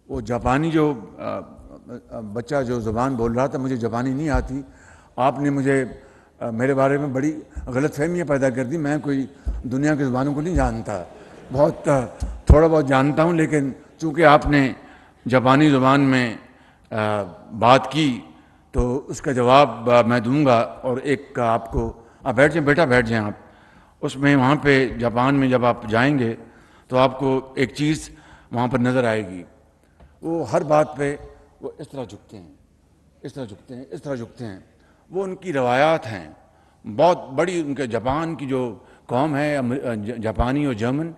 وہ جاپانی جو بچہ جو زبان بول رہا تھا، مجھے جاپانی نہیں آتی، آپ نے مجھے میرے بارے میں بڑی غلط فہمیاں پیدا کر دی. میں کوئی دنیا کی زبانوں کو نہیں جانتا، بہت تھوڑا بہت جانتا ہوں، لیکن چونکہ آپ نے جاپانی زبان میں بات کی تو اس کا جواب میں دوں گا. اور ایک آپ کو، آپ بیٹھ جائیں بیٹا، بیٹھ جائیں آپ. اس میں وہاں پہ جاپان میں جب آپ جائیں گے تو آپ کو ایک چیز وہاں پر نظر آئے گی. وہ ہر بات پہ وہ اس طرح جھکتے ہیں، اس طرح جھکتے ہیں، اس طرح جھکتے ہیں. وہ ان کی روایات ہیں بہت بڑی. ان کے جاپان کی جو قوم ہے، جاپانی اور جرمن،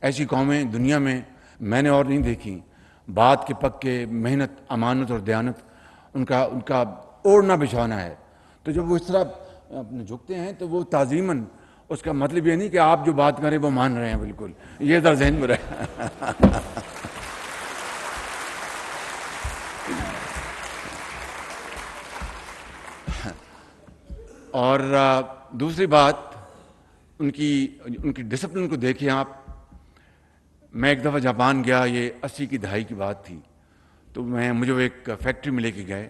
ایسی قومیں دنیا میں میں نے اور نہیں دیکھی. بات کے پکے، محنت، امانت اور دیانت ان کا اوڑھنا بچھانا ہے. تو جب وہ اس طرح اپنے جھکتے ہیں تو وہ تعظیماً، اس کا مطلب یہ نہیں کہ آپ جو بات کریں وہ مان رہے ہیں، بالکل یہ ذرا ذہن میں رہے. اور دوسری بات، ان کی ڈسپلن کو دیکھیں آپ. میں ایک دفعہ جاپان گیا، یہ 80 کی دہائی کی بات تھی. تو مجھے وہ ایک فیکٹری میں لے کے گئے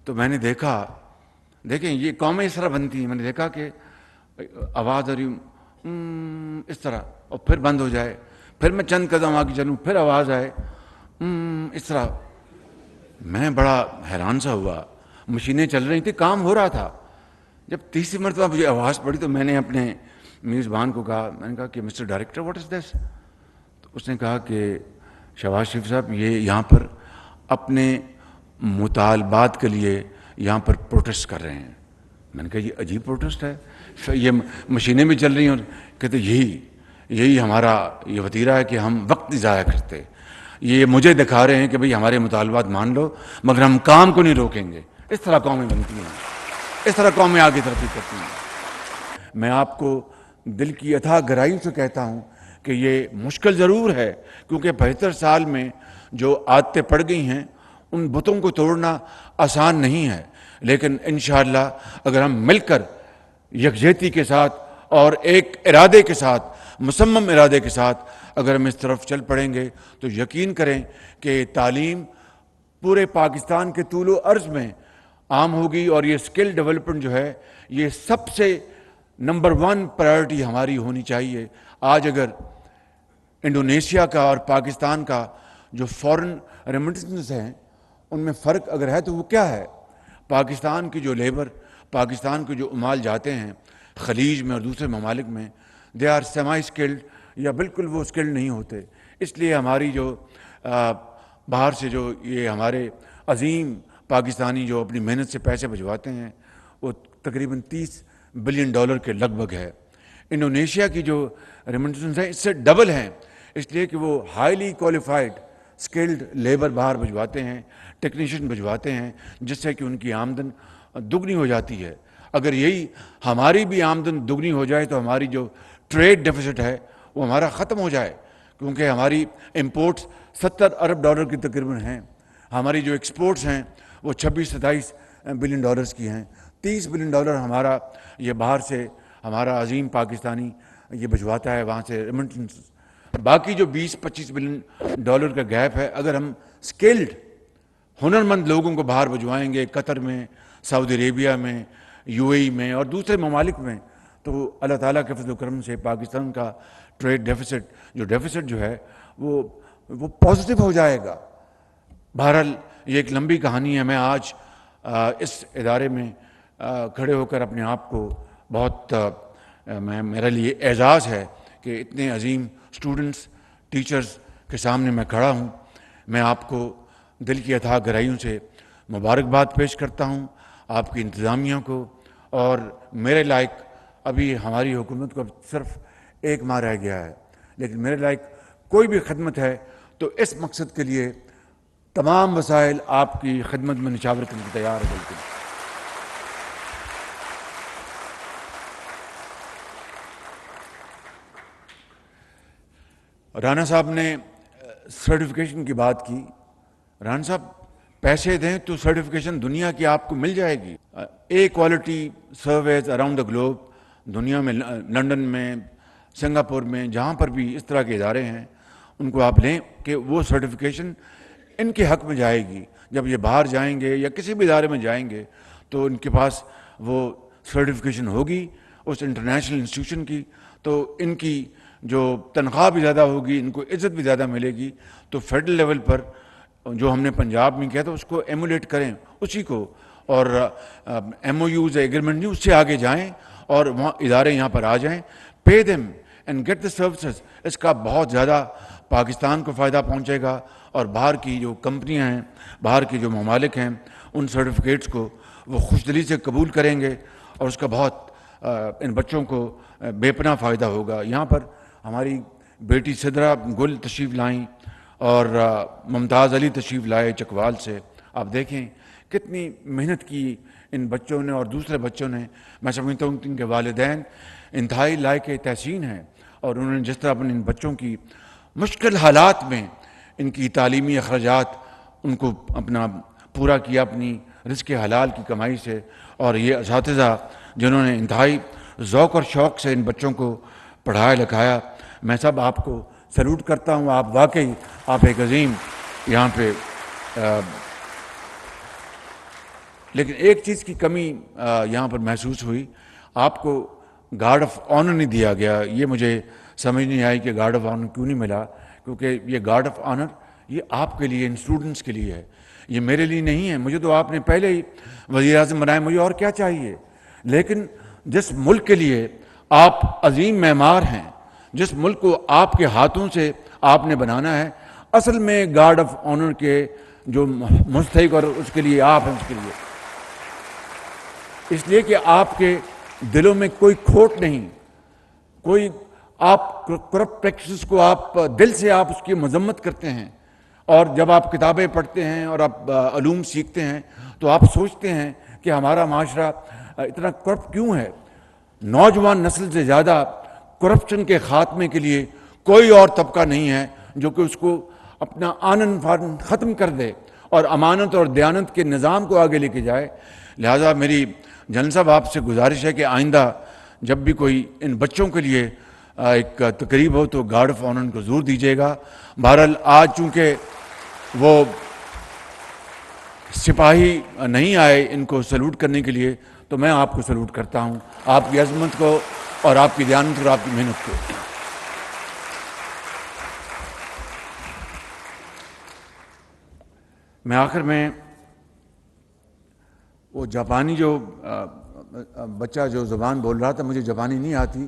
تو میں نے دیکھیں یہ قومیں اس طرح بنتی ہیں. میں نے دیکھا کہ آواز آ رہی اس طرح، اور پھر بند ہو جائے، پھر میں چند قدم آگے چلوں، پھر آواز آئے اس طرح. میں بڑا حیران سا ہوا. مشینیں چل رہی تھیں، کام ہو رہا تھا. جب تیسری مرتبہ مجھے آواز پڑی تو میں نے اپنے میزبان کو کہا، میں نے کہا کہ مسٹر ڈائریکٹر واٹ از دس؟ تو اس نے کہا کہ شہباز شریف صاحب، یہ یہاں پر اپنے مطالبات کے لیے یہاں پر پروٹیسٹ کر رہے ہیں. میں نے کہا یہ عجیب پروٹیسٹ ہے، یہ مشینیں بھی چل رہی ہیں. اور کہتے یہی ہمارا یہ وتیرہ ہے کہ ہم وقت نہیں ضائع کرتے. یہ مجھے دکھا رہے ہیں کہ بھئی ہمارے مطالبات مان لو، مگر ہم کام کو نہیں روکیں گے. اس طرح قومیں بنتی ہیں، اس طرح قومیں آگے ترقی کرتی ہیں. میں آپ کو دل کی اتھا گہرائیوں سے کہتا ہوں کہ یہ مشکل ضرور ہے، کیونکہ 75 سال میں جو عادتیں پڑ گئی ہیں ان بتوں کو توڑنا آسان نہیں ہے. لیکن انشاءاللہ اگر ہم مل کر یکجہتی کے ساتھ اور ایک ارادے کے ساتھ، مصمم ارادے کے ساتھ اگر ہم اس طرف چل پڑیں گے تو یقین کریں کہ تعلیم پورے پاکستان کے طول و عرض میں عام ہوگی. اور یہ اسکل ڈیولپمنٹ جو ہے، یہ سب سے نمبر 1 پرائیورٹی ہماری ہونی چاہیے. آج اگر انڈونیشیا کا اور پاکستان کا جو فورن ریمیٹنس ہیں ان میں فرق اگر ہے تو وہ کیا ہے؟ پاکستان کی جو لیبر، پاکستان کے جو عمال جاتے ہیں خلیج میں اور دوسرے ممالک میں، دے آر سیمی اسکلڈ، یا بالکل وہ اسکلڈ نہیں ہوتے. اس لیے ہماری جو باہر سے جو یہ ہمارے عظیم پاکستانی جو اپنی محنت سے پیسے بھجواتے ہیں وہ تقریباً $30 بلین کے لگ بھگ ہے. انڈونیشیا کی جو ریمیٹنس ہیں اس سے ڈبل ہیں، اس لیے کہ وہ ہائیلی کوالیفائڈ اسکلڈ لیبر باہر بھجواتے ہیں، ٹیکنیشین بھجواتے ہیں، جس سے کہ ان کی آمدن دگنی ہو جاتی ہے. اگر یہی ہماری بھی آمدن دگنی ہو جائے تو ہماری جو ٹریڈ ڈیفیسٹ ہے وہ ہمارا ختم ہو جائے، کیونکہ ہماری امپورٹس $70 ارب کی تقریباً ہیں. ہماری جو ایکسپورٹس ہیں وہ 26-27 بلین ڈالرز کی ہیں. $30 بلین ہمارا یہ باہر سے ہمارا عظیم پاکستانی یہ بھجواتا ہے وہاں سے ریمیٹنس. باقی جو $20-25 بلین کا گیپ ہے، اگر ہم اسکلڈ ہنرمند لوگوں کو باہر بھجوائیں گے، قطر میں، سعودی عربیہ میں، UAE میں اور دوسرے ممالک میں، تو اللہ تعالیٰ کے فضل و کرم سے پاکستان کا ٹریڈ ڈیفیسٹ جو ہے وہ پازیٹیو ہو جائے گا. بہرحال یہ ایک لمبی کہانی ہے. میں آج اس ادارے میں کھڑے ہو کر اپنے آپ کو بہت میرے لیے اعزاز ہے کہ اتنے عظیم اسٹوڈنٹس، ٹیچرز کے سامنے میں کھڑا ہوں. میں آپ کو دل کی اتھا گہرائیوں سے مبارکباد پیش کرتا ہوں، آپ کی انتظامیہ کو. اور میرے لائق ابھی ہماری حکومت کو صرف 1 ماہ رہ گیا ہے، لیکن میرے لائق کوئی بھی خدمت ہے تو اس مقصد کے لیے تمام وسائل آپ کی خدمت میں نچھاور کرنے کی تیار ہے. بالکل رانا صاحب نے سرٹیفکیشن کی بات کی. رانا صاحب پیسے دیں تو سرٹیفکیشن دنیا کی آپ کو مل جائے گی. Quality services around the globe, دنیا میں، لنڈن میں، سنگاپور میں، جہاں پر بھی اس طرح کے ادارے ہیں ان کو آپ لیں کہ وہ سرٹیفکیشن ان کے حق میں جائے گی. جب یہ باہر جائیں گے یا کسی بھی ادارے میں جائیں گے تو ان کے پاس وہ سرٹیفکیشن ہوگی اس انٹرنیشنل انسٹیٹیوشن کی, تو ان کی جو تنخواہ بھی زیادہ ہوگی, ان کو عزت بھی زیادہ ملے گی. تو فیڈرل لیول پر جو ہم نے پنجاب میں کیا تھا اس کو ایمولیٹ کریں اسی کو, اور ایم او یوز ایگریمنٹ نہیں, اس سے آگے جائیں اور وہاں ادارے یہاں پر آ جائیں. Pay them and get the services. اس کا بہت زیادہ پاکستان کو فائدہ پہنچے گا, اور باہر کی جو کمپنیاں ہیں, باہر کے جو ممالک ہیں, ان سرٹیفکیٹس کو وہ خوش دلی سے قبول کریں گے, اور اس کا بہت ان بچوں کو بے پناہ فائدہ ہوگا. یہاں پر ہماری بیٹی سدرا گل تشریف لائیں اور ممتاز علی تشریف لائے چکوال سے. آپ دیکھیں کتنی محنت کی ان بچوں نے اور دوسرے بچوں نے. میں سمجھتا ہوں کہ ان کے والدین انتہائی لائق تحسین ہیں, اور انہوں نے جس طرح اپنے ان بچوں کی مشکل حالات میں ان کی تعلیمی اخراجات ان کو اپنا پورا کیا اپنی رزق حلال کی کمائی سے. اور یہ اساتذہ جنہوں نے انتہائی ذوق اور شوق سے ان بچوں کو پڑھایا لکھایا, میں سب آپ کو سلوٹ کرتا ہوں. آپ واقعی آپ ایک عظیم یہاں پہ. لیکن ایک چیز کی کمی یہاں پر محسوس ہوئی, آپ کو گارڈ آف آنر نہیں دیا گیا. یہ مجھے سمجھ نہیں آئی کہ گارڈ آف آنر کیوں نہیں ملا, کیونکہ یہ گارڈ آف آنر یہ آپ کے لیے, ان اسٹوڈنٹس کے لیے ہے, یہ میرے لیے نہیں ہے. مجھے تو آپ نے پہلے ہی وزیر اعظم بنایا, مجھے اور کیا چاہیے. لیکن جس ملک کے لیے آپ عظیم معمار ہیں, جس ملک کو آپ کے ہاتھوں سے آپ نے بنانا ہے, اصل میں گارڈ آف آنر کے جو مستحق اور اس کے لیے آپ ہیں, اس کے لیے اس لیے کہ آپ کے دلوں میں کوئی کھوٹ نہیں, کوئی آپ کرپٹ پریکٹسز کو آپ دل سے آپ اس کی مذمت کرتے ہیں. اور جب آپ کتابیں پڑھتے ہیں اور آپ علوم سیکھتے ہیں تو آپ سوچتے ہیں کہ ہمارا معاشرہ اتنا کرپٹ کیوں ہے. نوجوان نسل سے زیادہ کرپشن کے خاتمے کے لیے کوئی اور طبقہ نہیں ہے جو کہ اس کو اپنا آنن فانن ختم کر دے اور امانت اور دیانت کے نظام کو آگے لے کے جائے. لہٰذا میری جنرل صاحب آپ سے گزارش ہے کہ آئندہ جب بھی کوئی ان بچوں کے لیے ایک تقریب ہو تو گارڈ آف آنر کو ضرور دیجیے گا. بہرحال آج چونکہ وہ سپاہی نہیں آئے ان کو سلوٹ کرنے کے لیے, تو میں آپ کو سلوٹ کرتا ہوں, آپ کی عظمت کو اور آپ کی دیانت اور آپ کی محنت کو. میں آخر میں وہ جاپانی جو بچہ جو زبان بول رہا تھا, مجھے جاپانی نہیں آتی,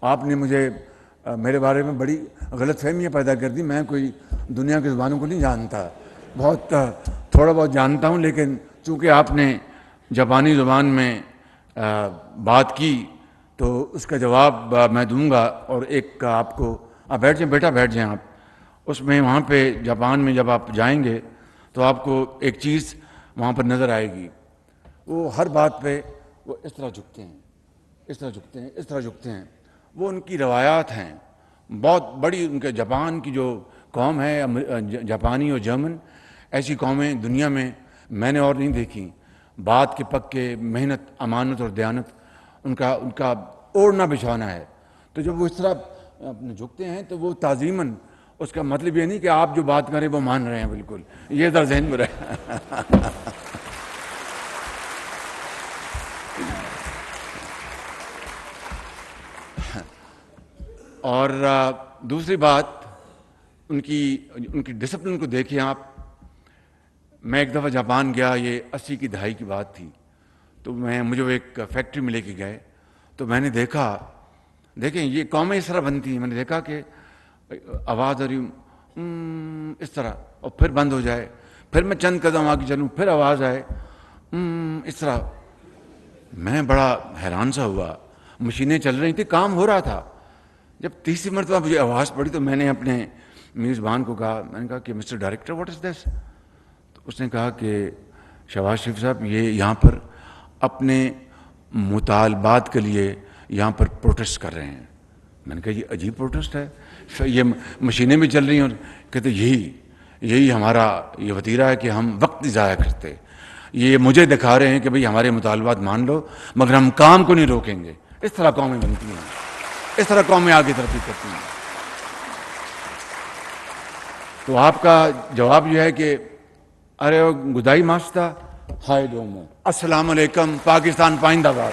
آپ نے مجھے میرے بارے میں بڑی غلط فہمیاں پیدا کر دی. میں کوئی دنیا کی زبانوں کو نہیں جانتا, بہت تھوڑا بہت جانتا ہوں, لیکن چونکہ آپ نے جاپانی زبان میں بات کی تو اس کا جواب میں دوں گا. اور ایک آپ کو, آپ بیٹھ جائیں بیٹا, بیٹھ جائیں آپ. اس میں وہاں پہ جاپان میں جب آپ جائیں گے تو آپ کو ایک چیز وہاں پر نظر آئے گی, وہ ہر بات پہ وہ اس طرح جھکتے ہیں, اس طرح جھکتے ہیں, اس طرح جھکتے ہیں. وہ ان کی روایات ہیں, بہت بڑی ان کے جاپان کی جو قوم ہے, جاپانی اور جرمن, ایسی قومیں دنیا میں میں نے اور نہیں دیکھی. بات کے پکے, محنت, امانت اور دیانت ان کا اوڑھنا بچھانا ہے. تو جب وہ اس طرح جھکتے ہیں تو وہ تعظیماً, اس کا مطلب یہ نہیں کہ آپ جو بات کریں وہ مان رہے ہیں, بالکل یہ ذرا ذہن میں رہے. اور دوسری بات, ان کی ڈسپلن کو دیکھیں آپ. میں ایک دفعہ جاپان گیا, یہ 80 کی دہائی کی بات تھی, تو مجھے وہ ایک فیکٹری میں لے کے گئے, تو میں نے دیکھا, دیکھیں یہ قومیں اس طرح بنتی ہیں. میں نے دیکھا کہ آواز آ رہی اس طرح, اور پھر بند ہو جائے, پھر میں چند قدم آگے چلوں, پھر آواز آئے اس طرح. میں بڑا حیران سا ہوا, مشینیں چل رہی تھیں, کام ہو رہا تھا. جب تیسری مرتبہ مجھے آواز پڑی تو میں نے اپنے میزبان کو کہا, میں نے کہا کہ مسٹر ڈائریکٹر واٹ از دس. تو اس نے کہا کہ شہباز شریف صاحب یہ یہاں پر اپنے مطالبات کے لیے یہاں پر پروٹیسٹ کر رہے ہیں. میں نے کہا یہ عجیب پروٹیسٹ ہے, یہ مشینیں بھی چل رہی ہیں. اور کہتے یہی ہمارا یہ وتیرہ ہے کہ ہم وقت نہیں ضائع کرتے. یہ مجھے دکھا رہے ہیں کہ بھئی ہمارے مطالبات مان لو, مگر ہم کام کو نہیں روکیں گے. اس طرح قومیں بنتی ہیں, اس طرح قومیں آگے ترقی کرتی ہیں. تو آپ کا جواب یہ ہے کہ ارے گدائی ماستا ہائے دومو، السلام علیکم، پاکستان پائندہ باد.